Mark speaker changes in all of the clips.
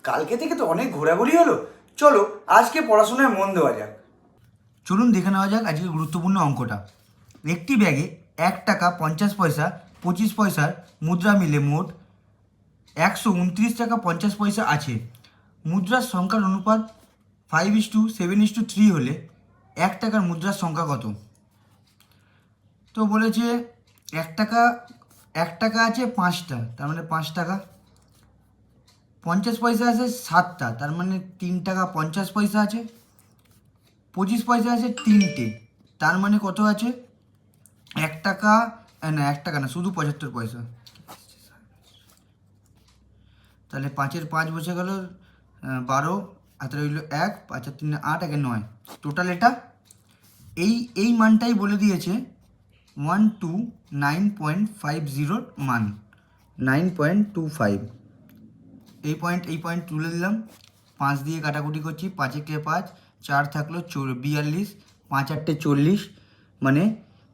Speaker 1: কালকে থেকে তো অনেক ঘোরাঘুরি হলো, চলো আজকে পড়াশোনায় মন দেওয়া যাক। চলুন দেখে নেওয়া যাক আজকে গুরুত্বপূর্ণ অঙ্কটা। একটি ব্যাগে 1 টাকা 50 পয়সা 25 পয়সার মুদ্রা মিলে মোট 129 টাকা 50 পয়সা আছে। মুদ্রার সংখ্যার অনুপাত 5:7:3 হলে 1 টাকার মুদ্রার সংখ্যা কত? তো বলেছে 1 টাকা আছে 5টা, তার মানে 5 টাকা। 50 পয়সা আছে 7টা, তার মানে 3 টাকা 50 পয়সা আছে। 25 পয়সা আছে 3টে, তার মানে কত আছে? 1 টাকা, না 1 টাকা না, শুধু 75 পয়সা। তাহলে 5-এর 5 বসে গেল 12, হাতে রইল 1, 5 আর 3 8, 1 9। টোটাল এটা এই মানটাই বলে দিয়েছে 129.50 মান, 9.25। এই পয়েন্ট তুলে দিলাম। 5 দিয়ে কাটাকুটি করছি, 5 একে 5, 4 থাকলো 42, 5 8টে 40, মানে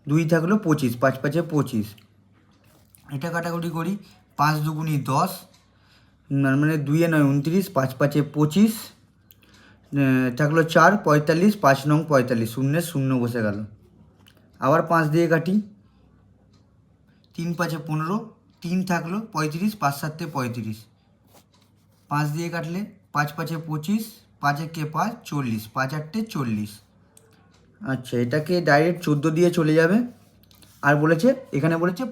Speaker 1: 2 থাকলো 25, 5 5-এ 25। এটা কাটাকুটি করি, 5 দুগুনি 10, মানে 2 এ 9 29, 5 5-এ 25, থাকলো 4 45, 5 নং 45, শূন্যে 0 বসে গেল। আবার 5 দিয়ে কাটি, 3 5-এ 15, 3 থাকলো 35, 5 7-এ 35। 5 দিয়ে কাটলে 5 5-এ 25, 5 একে 5, 40, 5 8টে 40। আচ্ছা, এটাকে ডাইরেক্ট 14 দিয়ে চলে যাবে। আর বলেছে, এখানে বলেছে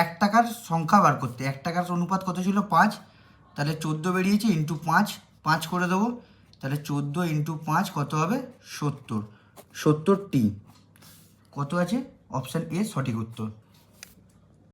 Speaker 1: 1 টাকার সংখ্যা বার করতে। 1 টাকার অনুপাত কত ছিল? 5, তাহলে 14 বেরিয়েছে, ইন্টু 5, 5 করে দেবো। তাহলে 14 ইন্টু 5 কত হবে? 70। 70টি কত আছে? অপশান এ সঠিক উত্তর।